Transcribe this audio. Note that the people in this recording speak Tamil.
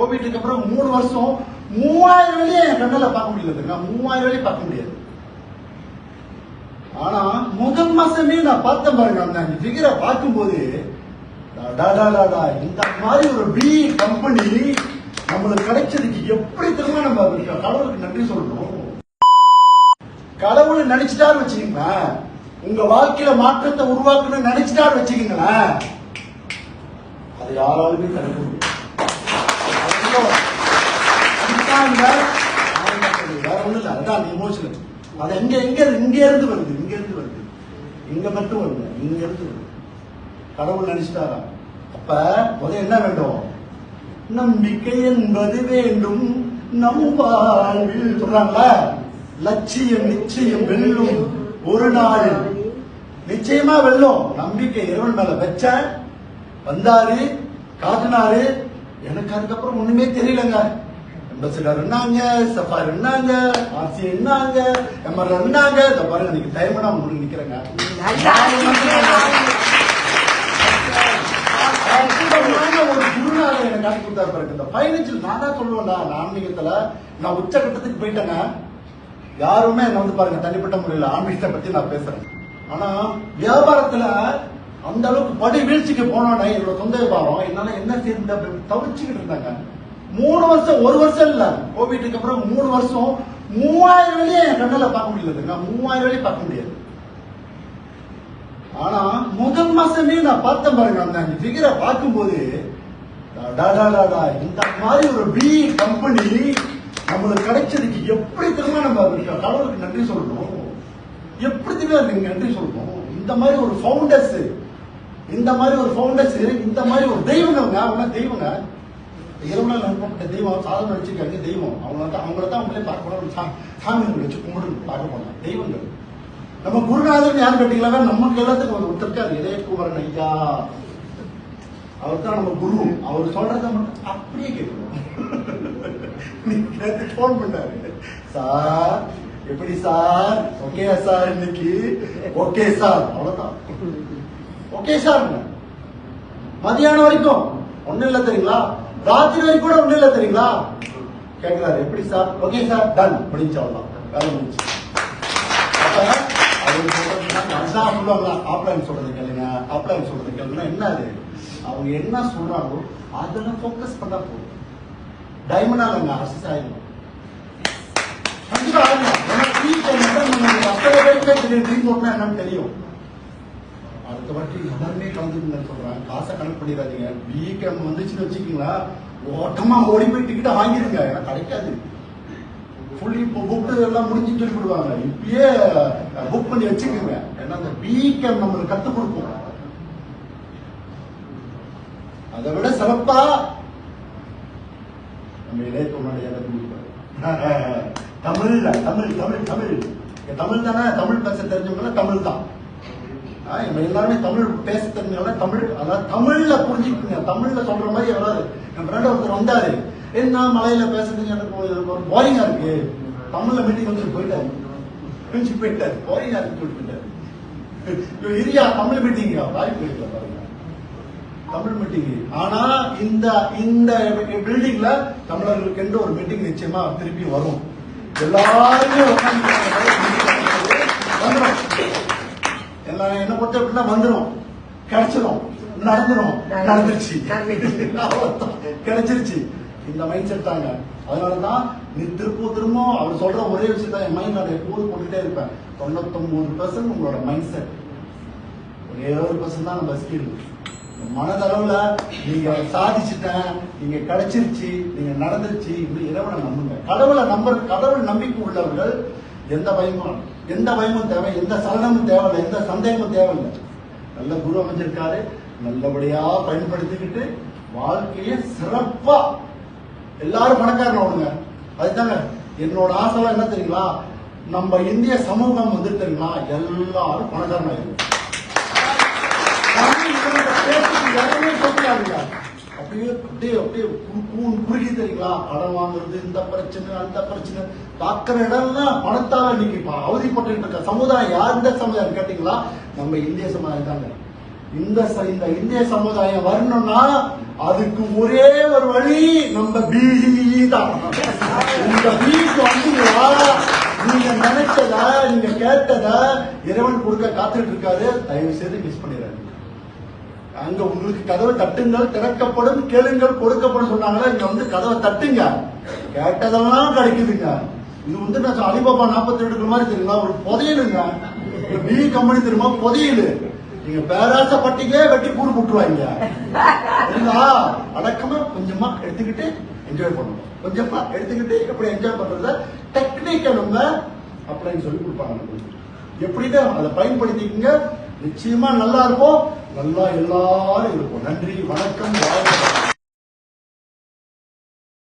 கோவிட்க்கு அப்புறம் 3 வருஷம் 3000 வெளியே என் கண்ணால பார்க்க முடியல. 3000 வெளியே பார்க்க முடியாது. ஆனா முதல் மாசமே நான் பார்த்தேன் பாருங்க, அந்த ஃபிகரை பார்க்கும்போது இந்த மாதிரி ஒரு பி கம்பெனி நம்மளுக்கு கிடைச்சதுக்கு எப்படி தெரியுமா நம்ம கடவுளுக்கு நன்றி சொல்லணும். கடவுள் நினைச்சிட்டாரு வச்சுக்கீங்களேன், உங்க வாழ்க்கையில மாற்றத்தை உருவாக்கணும்னு நினைச்சிட்டாரு வச்சுக்கீங்களேன், அது யாராலுமே தடுக்க முடியும். வேற ஒண்ணு இல்ல, அதான் எமோஷனல். அது இங்க இருந்து வருது, இங்க மட்டும் வருது, இங்க இருந்து வருது. கடவுள் நினைச்சிட்டாரா? அப்ப முதல்ல என்ன வேண்டும்? நம்பிக்கை என்பது வேண்டும் நம் வாழ்வில் சொல்றாங்களா, லட்சியம் நிச்சயம் வெல்லும் ஒரு நாள் நிச்சயமா வெல்லும். நம்பிக்கை இறைவன் மேல வச்ச வந்தாரு, காட்டினாரு. எனக்கு அதுக்கப்புறம் ஒண்ணுமே தெரியலங்க. அம்பாசிடர் இருந்தாங்க, சஃபார் இருந்தாங்க, ஆர்சி இருந்தாங்க, எம்ஆர் இருந்தாங்க. இத பாருங்க, இன்னைக்கு டைம் நான் முன்னாடி நிக்கிறேங்க. ஒரு குருநாதர் எனக்கு காட்டி கொடுத்தாரு பாருங்க. இந்த பயணிச்சில் நான் தான் சொல்லுவேன்டா, ஆன்மீகத்துல நான் உச்சகட்டத்துக்கு போயிட்டேங்க. யாருமே என்ன வந்து பாருங்க, தனிப்பட்ட முறையில் ஆன்மீகத்தை பத்தி நான் பேசுறேன். ஆனா வியாபாரத்துல அந்த அளவுக்கு படி வீழ்ச்சிக்கு போனோன்னா என்னோட சொந்த வியாபாரம் என்னால என்ன செய்ய தவிச்சுக்கிட்டு இருந்தாங்க. 3 வருஷம், 1 வருஷம் இல்ல, கோவிட்க்கு அப்புறம் 3 வருஷம் 3000 வெளியே என் கண்ணால பார்க்க முடியல. 3000 வெளியே பார்க்க முடியாது. ஆனா முதல் மாசமே நான் பார்த்தேன் பாருங்க, அந்த ஃபிகரை பார்க்கும்போது இந்த மாதிரி ஒரு பி கம்பெனி நம்மளுக்கு கிடைச்சதுக்கு எப்படி தெரியுமா நம்ம கடவுளுக்கு நன்றி சொல்லணும். எப்படி தெரியுமா நீங்க நன்றி சொல்லணும். இந்த மாதிரி ஒரு ஃபவுண்டர்ஸ், இந்த மாதிரி ஒரு தெய்வங்க, அவங்க தெய்வங்க. இரவுநாள் அனுப்பப்பட்ட தெய்வம், சாதனை வச்சிருக்காங்க தெய்வம். அவங்கள தான் அவங்களே பார்க்கணும், சாமி வச்சு கும்பிடு பார்க்க போனாங்க தெய்வங்கள். நம்ம குருநாதர் யாரு கேட்டீங்களா, நமக்கு எல்லாத்துக்கும் ஒரு ஒருத்தருக்காரு, இதயகுமரன் ஐயா. அவர் தான் நம்ம குரு. அவர் சொல்றத மட்டும் அப்படியே கேட்கணும். நேற்று போன் பண்ணாரு, சார் எப்படி சார், ஓகே சார், இன்னைக்கு ஓகே சார், அவ்வளவுதான். Okay sir. மதியானம் வரைக்கும் ஒண்ணு இல்ல தெரியுங்களா, ராத்திரி வரைக்கும் கூட ஒண்ணு இல்ல தெரியுங்களா. கேட்கிறாரு, எப்படி சார், ஓகே சார், டன் முடிஞ்சு, அவ்வளவுதான், வேலை முடிஞ்சு. அதுதான் சொல்லுவாங்களா, ஆப்லைன் சொல்றது கேளுங்க, ஆப்லைன் சொல்றது கேளுங்க. என்ன அது, அவங்க என்ன சொல்றாங்களோ அதெல்லாம் போக்கஸ் பண்ணா போதும். டைமண்டா இல்லைங்க, அசஸ் ஆயிடும். என்னன்னு தெரியும். அடுத்த வாட்டி எல்லாருமே கலந்துருந்தேன்னு சொல்றேன். காசை கனெக்ட் பண்ணிடாதீங்க. பிகம் வந்துச்சுன்னு வச்சுக்கீங்களா, ஓட்டமா ஓடி போய் டிக்கெட்டை வாங்கிருங்க. ஏன்னா கிடைக்காது. ஃபுல்லி புக் எல்லாம் முடிஞ்சு சொல்லிவிடுவாங்க. இப்பயே புக் பண்ணி வச்சுக்கோங்க. ஏன்னா அந்த பிகம் நம்மளுக்கு கத்துக் கொடுப்போம். அதை விட சிறப்பா நம்ம இளையகுமார் தமிழ்ல தமிழ் தானே. தமிழ் பேச தெரிஞ்சவங்க தமிழ் தான். எல்லாருமே தமிழ் பேச தெரிஞ்சவங்க தமிழ். அதாவது தமிழ்ல புரிஞ்சுக்கோங்க. தமிழ்ல சொல்ற மாதிரி வராது. என் ஃப்ரெண்ட் ஒருத்தர் வந்தாரு, என்ன மலையில பேசுறதுக்கு எனக்கு ஒரு போரிங்கா இருக்கு, தமிழ்ல மீட்டிங் வந்து போயிட்டாரு, போரிங்கா இருக்கு சொல்லிட்டாரு. இரியா தமிழ் மீட்டிங் வாய்ப்பு இருக்கல பாருங்க, தமிழ் மீட்டிங். ஆனா இந்த பில்டிங்ல தமிழர்களுக்கு என்று ஒரு மீட்டிங் நிச்சயமா திருப்பி வரும். எல்லாருமே என்ன பொறுத்த அப்படின்னா வந்துடும், கிடைச்சிடும், நடந்துருச்சு, கிடைச்சிருச்சு. இந்த மைண்ட் செட் தாங்க. அதனாலதான் நீ திரும்ப அவர் சொல்ற ஒரே விஷயம் தான் என் மைண்ட் நான் எப்போதும் போட்டுக்கிட்டே இருப்பேன். 99% உங்களோட மைண்ட் செட், ஒரே 1% தான் நம்ம ஸ்கில். மனதளவுல நீங்க சாதிச்சுட்டேன், நீங்க கிடைச்சிருச்சு, நீங்க நடந்துருச்சு, இறைவனை நம்புங்க. கடவுள் நம்பிக்கை உள்ளவர்கள் எந்த பயமும் தேவை, எந்த சலனமும் தேவையில்லை, எந்த சந்தேகமும் தேவையில்லை. நல்ல குரு அமைஞ்சிருக்காரு, நல்லபடியா பயன்படுத்திக்கிட்டு வாழ்க்கைய சிறப்பா எல்லாரும் பணக்காரன் ஆகுங்க. அதுதாங்க என்னோட ஆசை. என்ன தெரியுங்களா, நம்ம இந்திய சமூகம் வந்து தெரியுங்களா, எல்லாரும் பணக்காரன் ஆயிரும். அப்படியே குறுகி தெரியுங்களா, கடன் வாங்குறது, இந்த பிரச்சனை அந்த பிரச்சனை, பாக்குற இடம்லாம் பணத்தால இன்னைக்கு அவதிப்பட்டு இருக்க சமுதாயம் யார்? இந்த சமுதாயம் கேட்டீங்களா, நம்ம இந்திய சமுதாயம் தாங்க. இந்த இந்திய சமுதாயம் வரணும்னா அதுக்கு ஒரே ஒரு வழி நம்ம பிஇ தான். இந்த பிக்கு வந்தீங்களா, நீங்க நினைச்சத நீங்க கேட்டத இறைவன் கொடுக்க காத்துட்டு இருக்காரு. தயவு செய்து மிஸ் பண்ணிடாது. அங்க உங்களுக்கு கதவை தட்டுங்கள் திறக்கப்படும், கேளுங்கள் கொடுக்கப்படும் சொன்னாங்களா, இங்க வந்து கதவை தட்டுங்க, கேட்டதெல்லாம் கிடைக்குதுங்க. இது வந்து நான் அலிபாபா 42 மாதிரி தெரியுங்களா, ஒரு புதையலுங்க. பி கம்பெனி தெரியுமா, புதையலு. நீங்க பேராசப்பட்டீங்க வெட்டி கூடு போட்டுருவாங்க. அடக்கமா கொஞ்சமா எடுத்துக்கிட்டு என்ஜாய் பண்ணணும், கொஞ்சமா எடுத்துக்கிட்டு எப்படி என்ஜாய் பண்றத டெக்னிக்கை நம்ம அப்படின்னு சொல்லி கொடுப்பாங்க. எப்படின்னு அதை பயன்படுத்திக்கங்க, நிச்சயமா நல்லா இருக்கும், நல்லா எல்லாரும் இருக்கும். நன்றி, வணக்கம், வாழ்க்கை.